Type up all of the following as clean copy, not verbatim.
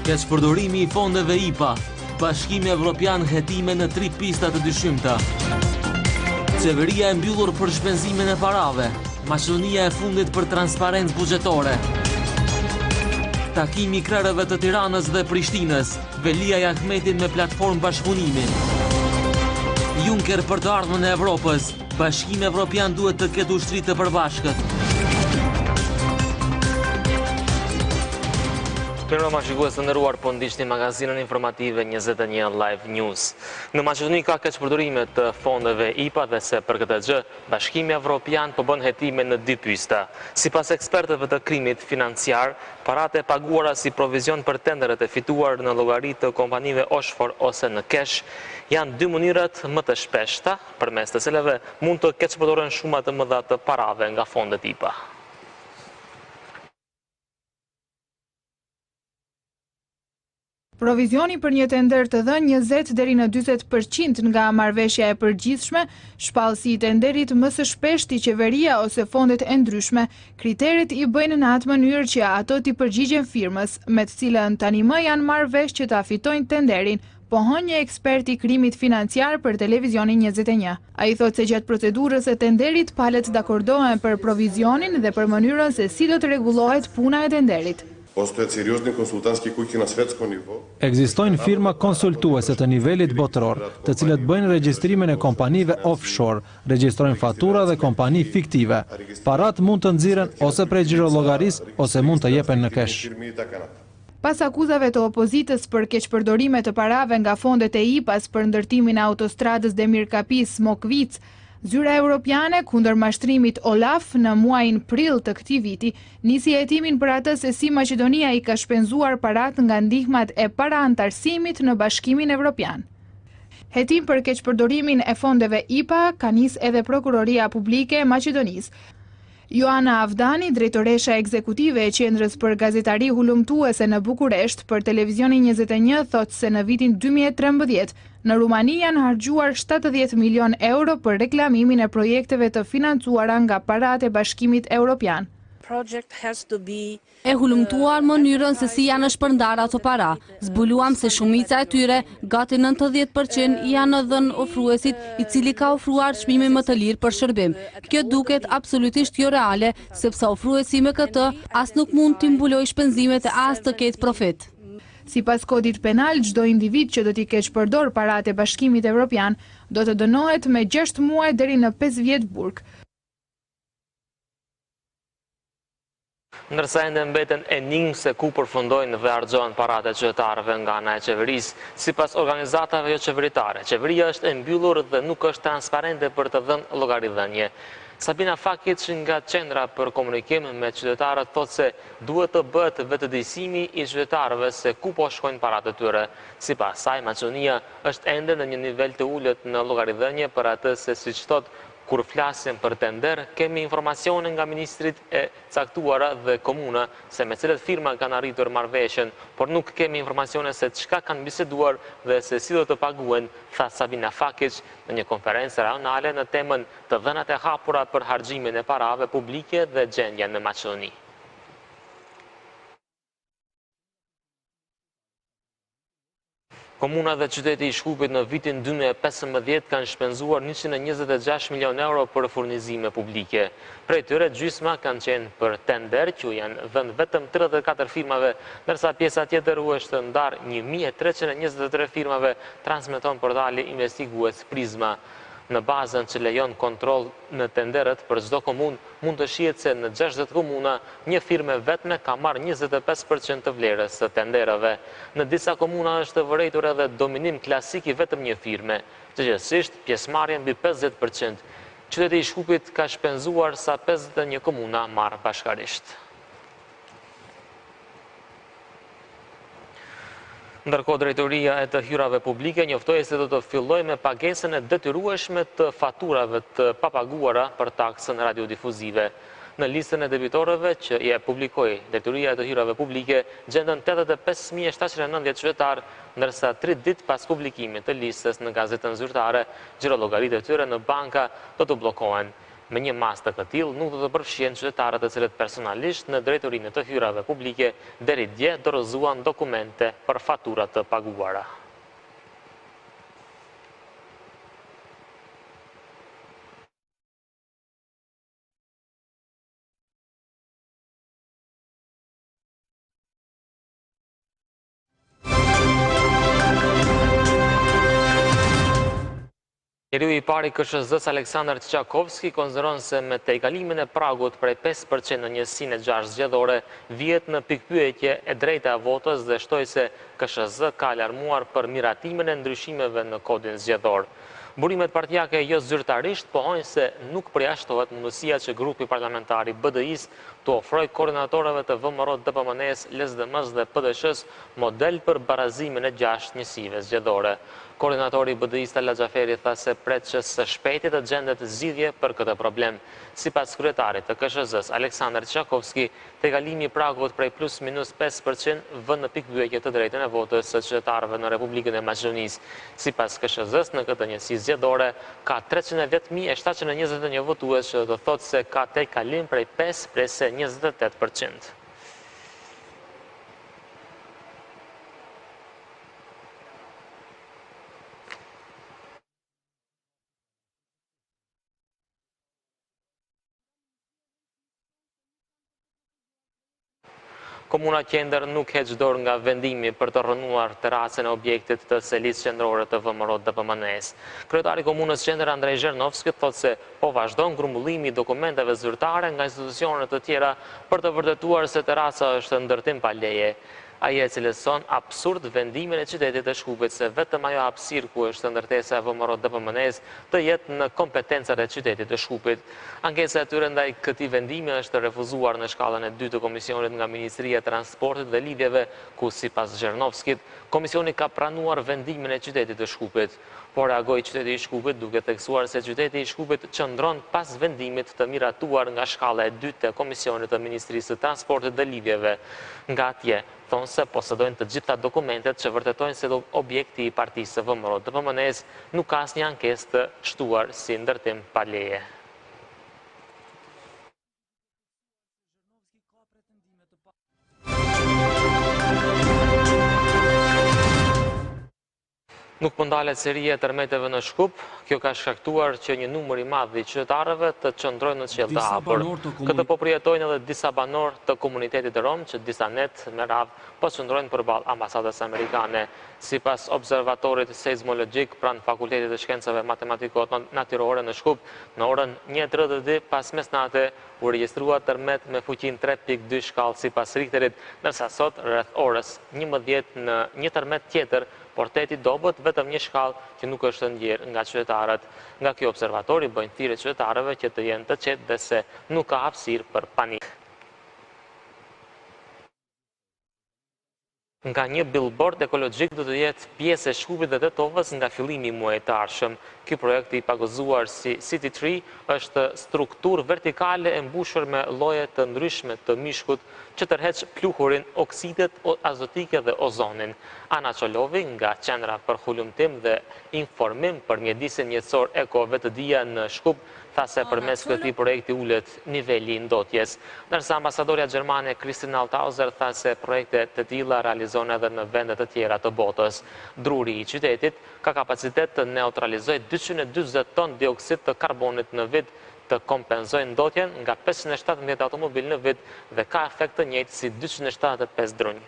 Keqpërdorimi i fondeve IPA, Bashkimi Evropian hetime në 3 pista të dyshimta. Qeveria e mbyllur për shpenzimin e parave, Maqedonia e fundit për transparencë buxhetore. Takimi i krerëve të Tiranës dhe Prishtinës, Velia Ahmetin me platformë bashkëpunimi. Juncker për të ardhmen e Evropës, Bashkimi Evropian duhet të ketë ushtri të përbashkët. Mirëmbrëma shikues të nderuar, po ndiqni magazinën informative 21 Live News. Në Maqedoni ka keqpërdorime të fondeve IPA dhe se për këtë gjë, Bashkimi Evropian po bën hetime në 2 pysta. Sipas ekspertëve të krimit financiar, paratë e paguara si provizion për tenderet e fituar në llogari të kompanive offshore ose në kesh, janë 2 mënyrat më të shpeshta, përmes të cilave mund të keqpërdoren shuma të mëdha të parave nga fondet IPA. Provizioni për një tender të dhënë 20 deri në 40% nga marrëveshja e përgjithshme, shpallësi i tenderit më së shpeshti qeveria ose fondet e ndryshme, kriteret i bëjnë në atë mënyrë që ato t'i përgjigjen firmës, me të cilën tani më janë marrë vesh që ta fitojnë tenderin, pohon një ekspert i krimit financiar për televizionin 21. Ai thotë se gjatë procedurës së tenderit palët dakordohen për provizionin dhe për mënyrën se si do të rregullohet puna e tenderit. Ekzistojnë firma konsultuese të nivelit botëror, të cilët bëjnë regjistrimin e kompanive offshore, regjistrojnë fatura dhe kompani fiktive. Parat mund të nxiren ose prej xhirollogarisë ose mund të jepen në kesh. Pas akuzave të opozitës për keqpërdorime të parave nga fondet e IPA-s për ndërtimin e autostradës Demir-Kapis-Smokvic, Zyra Europiane kundër mashtrimit Olaf në muajin prill të këtij viti nisi hetimin për atë se si Maqedonia i ka shpenzuar parat nga ndihmat e paraantarësimit në Bashkimin Evropian. Hetim për keqpërdorimin e fondeve IPA ka nis edhe Prokuroria Publike e Maqedonisë. Joana Avdani, drejtoresha ekzekutive e Qendrës për Gazetari Hulumtuese në Bukuresht për televizionin 21, thotë se në vitin 2013 në Rumani janë harxuar 70 milion euro për reklamimin e projekteve të financuara nga paratë e Bashkimit Evropian. E hulumtuar mënyrën se si janë shpërndar ato para. Zbuluam se shumica e tyre, gati 90% janë dhënë ofruesit i cili ka ofruar çmime më të lirë për shërbim. Kjo duket absolutisht jo reale, sepse ofruesi me këtë as nuk mund t'i mbuloj shpenzimet e as të ketë profit. Sipas kodit penal, çdo individ që do t'i keqpërdor paratë e Bashkimit Evropian do të dënohet me 6 muaj deri në 5 vjet burg. Ndërsa ende mbeten enigmë se ku përfundojnë dhe harxhohen paratë e qytetarëve nga ana e qeverisë, sipas organizatave jo qeveritare, qeveria është e mbyllur dhe nuk është transparente për të dhënë llogaridhënie. Sabina Fakic nga Qendra për Komunikim me qytetarët thotë se duhet të bëhet vetëdijsimi i qytetarëve se ku po shkojnë paratë e tyre. Sipas saj, Maqedonia është ende në një nivel të ulët në llogaridhënie për atë se siç thotë, kur flasim për tender, kemi informacione nga ministrit e caktuara dhe komuna se me cilët firma kanë arritur marrëveshjen, por nuk kemi informacione se çka kanë biseduar dhe se si do të paguen, tha Sabina Fakic në një konferencë rajonale në temën të dhënat e hapura për harxhimin e parave publike dhe gjendjen në Maqedoni. Komuna dhe qyteti i Shkupit në vitin 2015 kanë shpenzuar 126 milion euro për furnizime publike. Prej tyre gjysma kanë qenë për tender, që janë dhënë vetëm 34 firmave, ndërsa pjesa tjetër u është ndarë 1323 firmave, transmeton portali investigues Prizma. Në bazën që lejon kontroll në tenderet për çdo komunë, mund të shihet se në 60 komuna një firmë vetme ka marrë 25% të vlerës së tenderave. Në disa komuna është vërejtur edhe dominim klasik i vetëm një firme. Gjithsesi, pjesëmarrja mbi 50%. Qyteti i Shkupit ka shpenzuar sa 51 komuna marrë bashkarisht. Ndërkohë, Drejtoria e të Hyrave Publike njoftoi se do të fillojë me pagesën e detyrueshme të faturave të papaguara për taksën radiodifuzive. Në listën e debitorëve që e publikoi Drejtoria e të Hyrave Publike gjenden 85.790 qytetarë, ndërsa 3 ditë pas publikimit të listës në gazetën zyrtare, xhirollogarit e tyre në banka do të bllokohen. Me një mas të këtill, nuk do të përfshien qytetarët të cilët personalisht në drejtorinë të hyrave publike deri dje dorëzuan dokumente për fatura të paguara. Njeriu i pari KSZ-s Aleksandar Çakovski konsideron se me tejkalimin e pragut prej 5% në njësinë e 6 zgjedhore vihet në pikpyetje e drejta e votës dhe shtoi se KSZ ka alarmuar për miratimin e ndryshimeve në kodin zgjedhor. Burimet partijake jo zyrtarisht pohojnë se nuk përjashtohet mundësia që grupi parlamentar i BDI-s të ofrojë koordinatorëve të VMRO, DPMN-s, LSDM-s dhe PDSH-s model për barazimin e 6 njësive zgjedhore. Koordinatori i BDI-s Talla Xhaferi tha se pret që së shpejti të gjendet zgjidhje për këtë problem. Sipas kryetarit të KSZ-s Aleksandar Çakovski, tejkalimi i pragut prej plus minus 5% vën në pikpyetje të drejtën e votës së qytetarëve në Republikën e Maqedonisë. Sipas KSZ-s, në këtë njësi zgjedhore ka 310.721 votues, që do të thotë se ka tejkalim prej 5 prese 28%. Komuna Qendër nuk heq dorë nga vendimi për të rënuar terasën e objektit të selisë qendrore të VMRO DPMN-s. Kryetari i Komunës Qendër Andrej Zhernovski thotë se po vazhdon grumbullimi i dokumenteve zyrtare nga institucionet të tjera për të vërtetuar se terasa është ndërtim pa leje. Ai e cilëson absurd vendimin e qytetit të Shkupit se vetëm ajo hapësirë ku është ndërtesa e VMRO DPMN-s të jetë në kompetencat e qytetit të Shkupit. Ankesa e tyre ndaj këtij vendimi është refuzuar në shkallën e 2 të komisionit nga Ministria e Transportit dhe Lidhjeve, ku sipas Zhernovskit, komisioni ka pranuar vendimin e qytetit të Shkupit. Por reagoi qyteti i Shkupit duke theksuar se qyteti i Shkupit qëndron pas vendimit të miratuar nga shkalla e 2 të komisionit të Ministrisë të Transportit dhe Lidhjeve. Nga atje, thonë se posedojnë të gjitha dokumentet që vërtetojnë se objekti i partisë së VMRO DPMN-s nuk ka asnjë ankesë të shtuar si ndërtim pa leje. Nuk po ndalet seria e tërmeteve në Shkup, kjo ka shkaktuar që një numër i madh i qytetarëve të qëndrojnë në qiell të hapur. Këtë po përjetojnë edhe disa banorë të komunitetit rom që disa net me radhë po qëndrojnë përballë ambasadës amerikane. Sipas observatorit seizmologjik pranë Fakultetit të Shkencave Matematiko-Natyrore në Shkup, në orën 1:30 pas mesnate u regjistrua tërmet me fuqinë 3.2 shkallë sipas Richterit, ndërsa sot rreth orës 11 në një tërmet tjetër porteti dobët vetëm një shkallë që nuk është ndjerë nga qytetarët. Nga kjo observatori bëjnë thirrje qytetarëve që të jenë të qetë dhe se nuk ka hapësirë për panikë. Nga një billboard ekologjik do të jetë pjesë e Shkupit dhe Tetovës nga fillimi i muajit të ardhshëm. Ky projekt i pagëzuar si City Tree është strukturë vertikale e mbushur me lloje të ndryshme të mishkut që tërheq pluhurin, oksidet azotike dhe ozonin. Ana Çolovi nga Qendra për Hulumtim dhe Informim për Mjedisin Mjetësor Eko Vetëdia në Shkup tha se përmes këtij projekti ulet niveli i ndotjes. Ndërsa ambasadorja gjermane Kristina Altauser tha se projekte të tilla realizohen edhe në vende të tjera të botës. Druri i qytetit ka kapacitet të neutralizojë 240 ton dioksid të karbonit në vit, të kompenzojë ndotjen nga 517 automobil në vit dhe ka efekt të njëjtë si 275 drunj.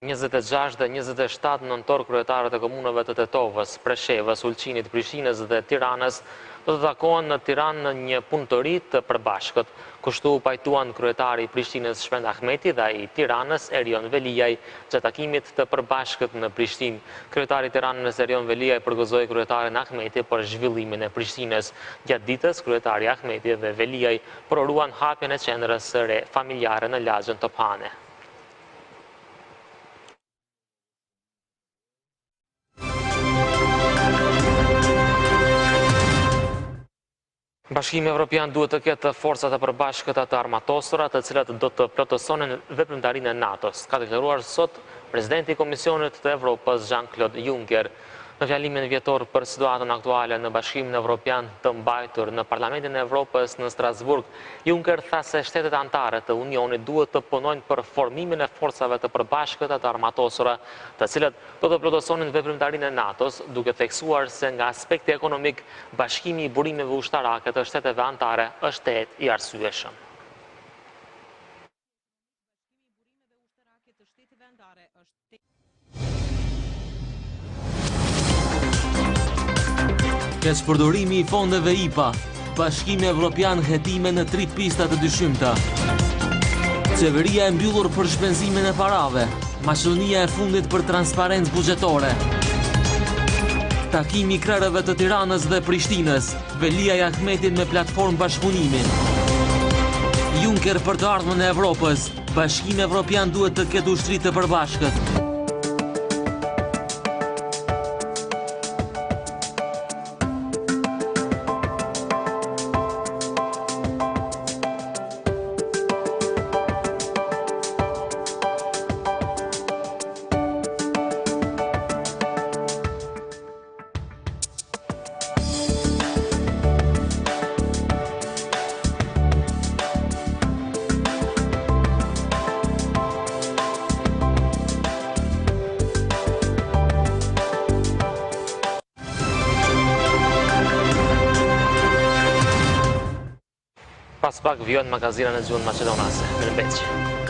(26 dhe 27 nëntor kryetarët e komunave të Tetovës, Preshevës, Ulqinit, Prishtinës dhe Tiranës do të takohen në Tiranë në një punëtori të përbashkët. Kështu u pajtuan kryetari i Prishtinës Shpend Ahmeti dhe ai i Tiranës Erion Veliaj gjatë takimit të përbashkët në Prishtinë. Kryetari i Tiranës Erion Veliaj përgëzoi kryetarin Ahmeti për zhvillimin e Prishtinës. Gjatë ditës kryetari Ahmeti dhe Veliaj provuan hapjen e qendrës së re familjare në lagjën Tophane. Bashkimi Evropian duhet të ketë forcat e përbashkëta të armatosura, të cilat do të plotësonin veprimtarinë e NATO-s, ka deklaruar sot presidenti i Komisionit të Evropës Jean-Claude Juncker në fjalimin vjetor për situatën aktuale në Bashkimin Evropian të mbajtur në Parlamentin e Evropës në Strasburg. Juncker tha se shtetet anëtare të Unionit duhet të punojnë për formimin e forcave të përbashkëta të armatosura, të cilat do të plotësonin veprimtarinë e NATO-s, duke theksuar se nga aspekti ekonomik, bashkimi i burimeve ushtarake të shteteve anëtare është i arsyeshëm. Keqpërdorimi i fondeve IPA, Bashkimi Evropian hetime në 3 pista të dyshimta. Qeveria e mbyllur për shpenzimin e parave, Maqedonia e fundit për transparencë buxhetore. Takimi i krerëve të Tiranës dhe Prishtinës, Velia Ahmetit me platformë bashkëpunimi. Juncker për të ardhmen e Evropës, Bashkimi Evropian duhet të ketë ushtri të përbashkët. Pas pak vjen magazinën e gjuhën maqedonase. Mirëmbëngjes.